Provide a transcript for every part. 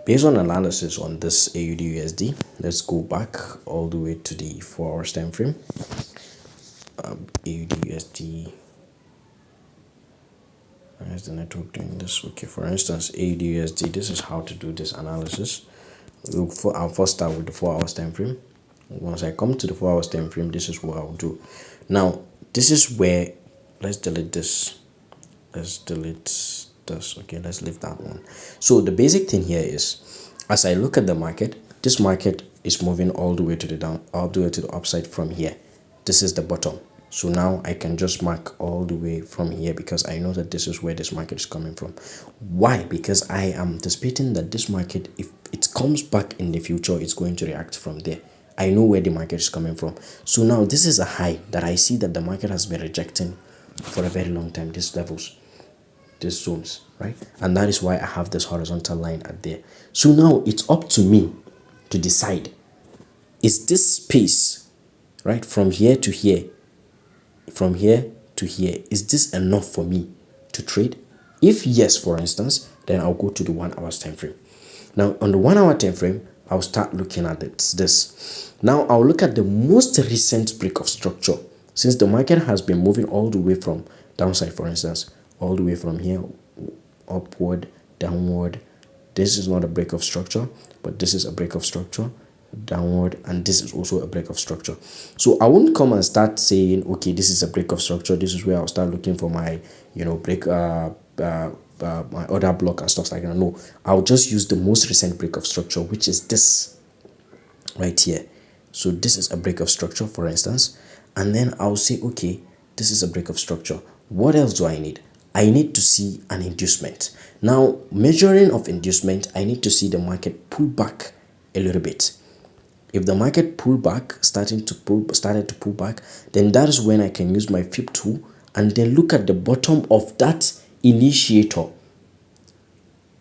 Based on analysis on this AUD USD, let's go back all the way to the 4 hours time frame. AUD USD. Why is the network doing this? Okay, for instance, AUD USD, this is how to do this analysis. I'll first start with the 4 hours time frame. Once I come to the 4 hours time frame, this is what I'll do. Now, this is where, let's delete this. Let's delete this. Okay, let's leave that one. So the basic thing here is, as I look at the market, this market is moving all the way to the down, all the way to the upside from here. This is the bottom. So now I can just mark all the way from here because I know that this is where this market is coming from. Why? Because I am anticipating that this market, if it comes back in the future, it's going to react from there. I know where the market is coming from. So now this is a high that I see that the market has been rejecting for a very long time, these levels, these zones, right? And that is why I have this horizontal line at there. So now it's up to me to decide, is this space, right, from here to here, from here to here, is this enough for me to trade? If yes, for instance, then I'll go to the 1 hour time frame. Now on the 1 hour time frame, I'll start looking at this. Now I'll look at the most recent break of structure. Since the market has been moving all the way from downside, for instance, all the way from here, upward, downward. This is not a break of structure, but this is a break of structure, downward, and this is also a break of structure. So I won't come and start saying, okay, this is a break of structure. This is where I'll start looking for my, break, my order block and stuff like that. No, I'll just use the most recent break of structure, which is this right here. So this is a break of structure, for instance, and then I'll say, okay, this is a break of structure. What else do I need? I need to see an inducement. Now, measuring of inducement, I need to see the market pull back a little bit. If the market pull back, started to pull back, then that is when I can use my flip tool and then look at the bottom of that initiator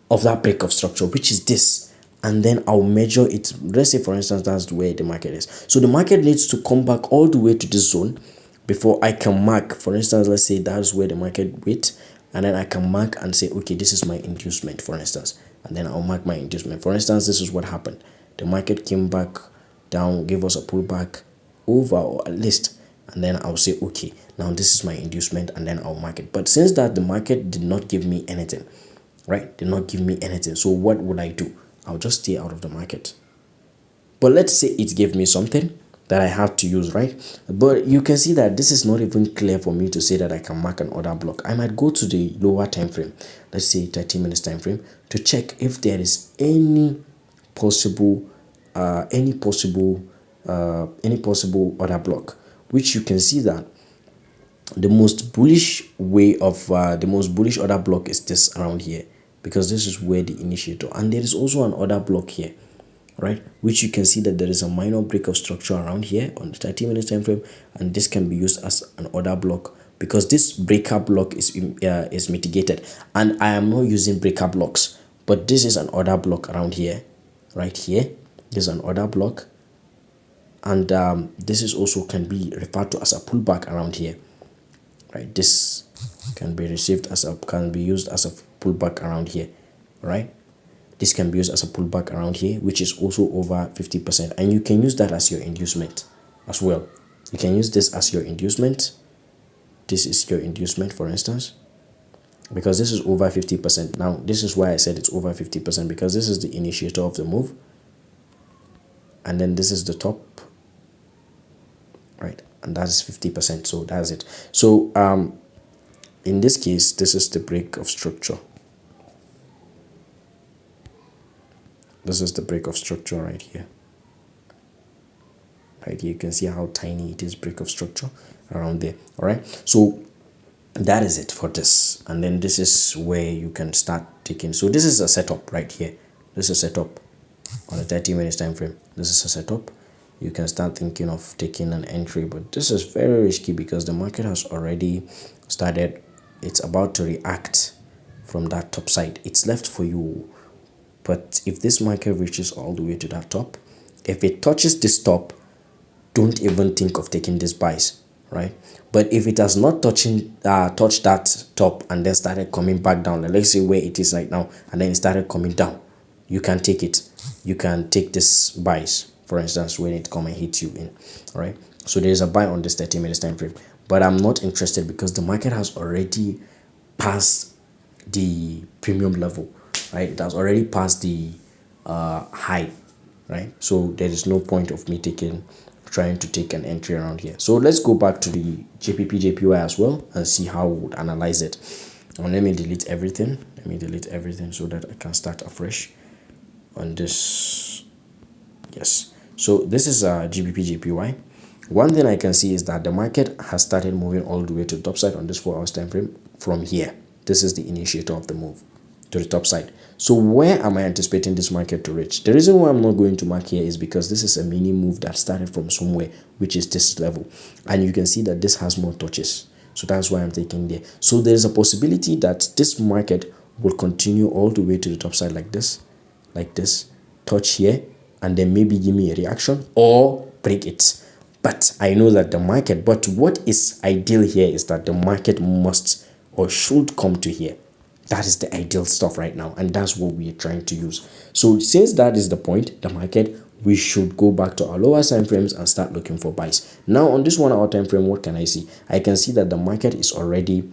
of that break of structure, which is this, and then I'll measure it. Let's say, for instance, that's where the market is. So the market needs to come back all the way to this zone before I can mark. For instance, let's say that's where the market wait, and then I can mark and say, okay, this is my inducement, for instance, and then I'll mark my inducement. For instance, this is what happened. The market came back down, gave us a pullback over, or at least, and then I'll say, okay, now this is my inducement, and then I'll mark it. But since that the market did not give me anything, right, did not give me anything, so what would I do? I'll just stay out of the market. But let's say it gave me something that I have to use, right? But you can see that this is not even clear for me to say that I can mark an order block. I might go to the lower time frame, let's say 30 minutes time frame, to check if there is any possible order block, which you can see that the most bullish way of the most bullish order block is this around here, because this is where the initiator, and there is also an order block here, right, which you can see that there is a minor break of structure around here on the 30 minutes time frame, and this can be used as an order block because this breaker block is mitigated, and I am not using breaker blocks, but this is an order block around here, right here. This is an order block, and this is also can be referred to as a pullback around here, right? This can be used as a pullback around here, right? This can be used as a pullback around here, which is also over 50%, and you can use that as your inducement as well. You can use this as your inducement. This is your inducement, for instance, because this is over 50%. Now this is why I said it's over 50%, because this is the initiator of the move, and then this is the top, right, and that is 50%. So that's it. So in this case, this is the break of structure. This is the break of structure right here. Right here, you can see how tiny it is, break of structure around there. All right, so that is it for this, and then this is where you can start taking. So this is a setup right here. This is a setup on a 30 minutes time frame. This is a setup. You can start thinking of taking an entry, but this is very risky because the market has already started. It's about to react from that top side. It's left for you. But if this market reaches all the way to that top, if it touches this top, don't even think of taking this buys, right? But if it has not touched that top and then started coming back down, let's say where it is right now, and then it started coming down, you can take it. You can take this buys, for instance, when it come and hit you in. All right, so there is a buy on this 30 minutes time frame, but I'm not interested because the market has already passed the premium level, right? It has already passed the high, right? So there is no point of me trying to take an entry around here. So let's go back to the JPY as well and see how we would analyze it. And let me delete everything. So that I can start afresh on this. Yes, so this is JPY. One thing I can see is that the market has started moving all the way to the top side on this 4 hours time frame from here. This is the initiator of the move to the top side. So where am I anticipating this market to reach? The reason why I'm not going to mark here is because this is a mini move that started from somewhere, which is this level, and you can see that this has more touches. So that's why I'm taking there. So there is a possibility that this market will continue all the way to the top side like this, touch here, and then maybe give me a reaction or break it. But I know that but what is ideal here is that the market must or should come to here. That is the ideal stuff right now, and that's what we are trying to use. So since that is the point, the market, we should go back to our lower time frames and start looking for buys. Now on this 1 hour time frame, what can I see? I can see that the market is already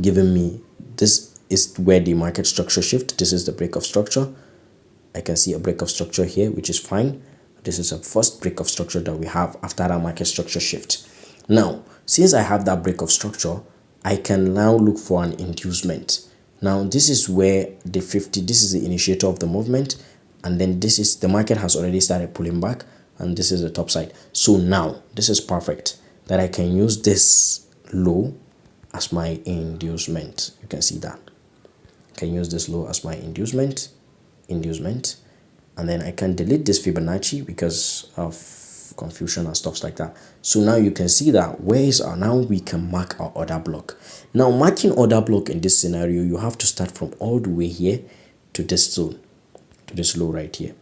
giving me, this is where the market structure shift. This is the break of structure. I can see a break of structure here, which is fine. This is a first break of structure that we have after our market structure shift. Now, since I have that break of structure, I can now look for an inducement. Now, this is where the 50, this is the initiator of the movement, and then this is, the market has already started pulling back, and this is the top side. So now, this is perfect, that I can use this low as my inducement. You can see that. I can use this low as my inducement, and then I can delete this Fibonacci because of confusion and stuff like that. So now you can see that now we can mark our order block. Now marking order block in this scenario, you have to start from all the way here to this zone, to this low right here.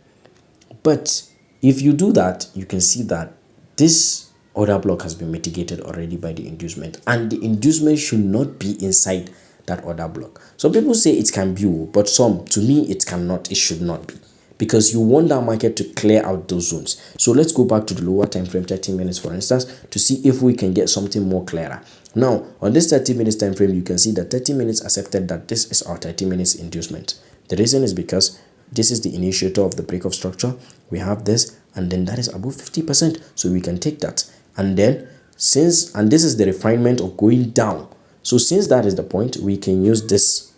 But if you do that, you can see that this order block has been mitigated already by the inducement, and the inducement should not be inside that order block. Some people say it can be, but to me it cannot, it should not be, because you want that market to clear out those zones. So let's go back to the lower time frame, 30 minutes for instance, to see if we can get something more clearer. Now on this 30 minutes time frame, you can see that 30 minutes accepted that this is our 30 minutes inducement. The reason is because this is the initiator of the break of structure. We have this, and then that is above 50%, so we can take that. And then this is the refinement of going down. So since that is the point, we can use this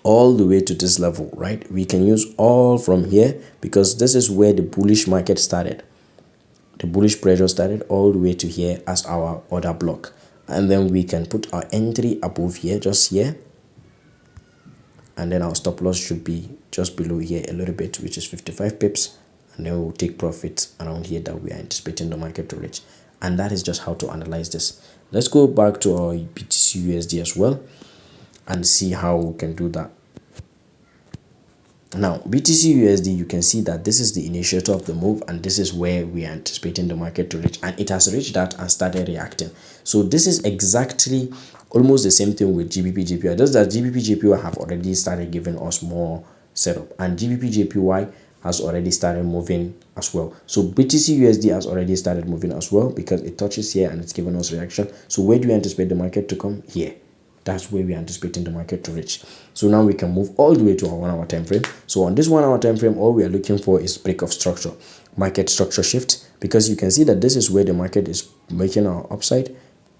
all the way to this level, right? We can use all from here, because this is where the bullish market started. The bullish pressure started all the way to here as our order block. And then we can put our entry above here, just here. And then our stop loss should be just below here a little bit, which is 55 pips. And then we'll take profits around here that we are anticipating the market to reach. And that is just how to analyze this. Let's go back to our BTC USD as well and see how we can do that. Now BTC USD, you can see that this is the initiator of the move, and this is where we are anticipating the market to reach, and it has reached that and started reacting. So this is exactly almost the same thing with GBP/JPY. Just that GBP/JPY have already started giving us more setup, and GBP/JPY has already started moving as well. So BTC USD has already started moving as well, because it touches here and it's giving us reaction. So where do you anticipate the market to come? Here. That's where we're anticipating the market to reach. So now we can move all the way to our 1 hour time frame. So on this 1 hour time frame, all we are looking for is break of structure, market structure shift, because you can see that this is where the market is making our upside,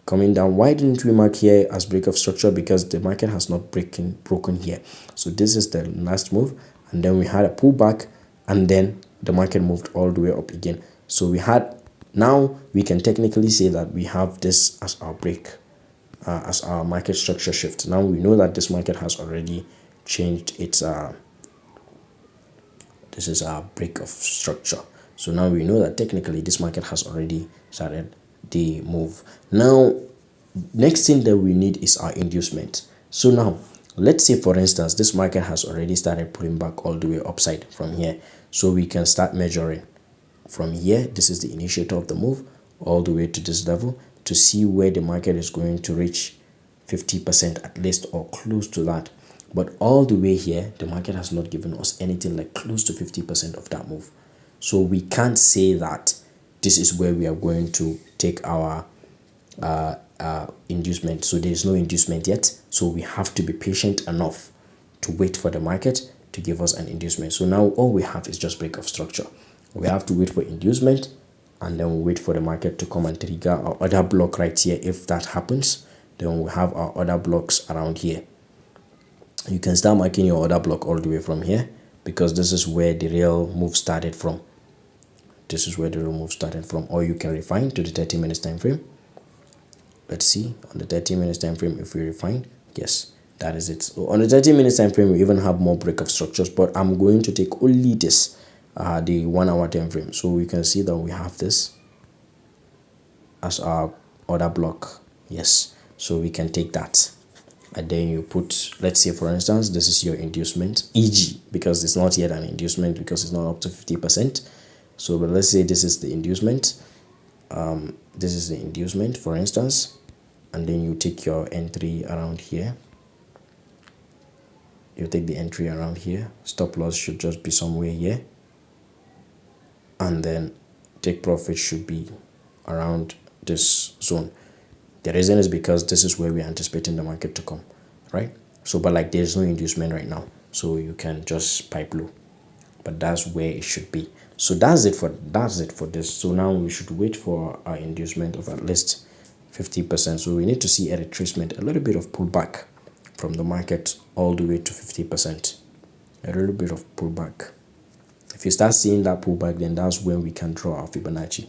coming down. Why didn't we mark here as break of structure? Because the market has not broken here. So this is the last move, and then we had a pullback, and then the market moved all the way up again. So now we can technically say that we have this as our break, as our market structure shift. Now we know that this market has already changed its this is our break of structure. So now we know that technically this market has already started the move. Now next thing that we need is our inducement. So now let's say for instance this market has already started pulling back all the way upside from here. So we can start measuring from here. This is the initiator of the move, all the way to this level, to see where the market is going to reach 50% at least, or close to that. But all the way here, the market has not given us anything like close to 50% of that move. So we can't say that this is where we are going to take our inducement. So there is no inducement yet. So we have to be patient enough to wait for the market to give us an inducement. So now all we have is just break of structure. We have to wait for inducement, and then we wait for the market to come and trigger our other block right here. If that happens, then we have our other blocks around here. You can start marking your other block all the way from here, because this is where the real move started from. This is where the real move started from. Or you can refine to the 30 minutes time frame. Let's see on the 30 minutes time frame if we refine. Yes, that is it. So on the 30 minutes time frame, we even have more break of structures, but I'm going to take only this, the 1 hour time frame. So we can see that we have this as our other block. Yes, so we can take that, and then you put, let's say for instance, this is your inducement, eg, because it's not yet an inducement because it's not up to 50%. So but let's say this is the inducement. This is the inducement, for instance, and then you take your entry around here. You take the entry around here. Stop loss should just be somewhere here, and then take profit should be around this zone. The reason is because this is where we're anticipating the market to come, right? So but like there's no inducement right now, so you can just pipe low, but that's where it should be. So that's it for this. So now we should wait for our inducement of at least 50%. So we need to see a retracement, a little bit of pullback from the market all the way to 50%. A little bit of pullback. If you start seeing that pullback, then that's when we can draw our Fibonacci.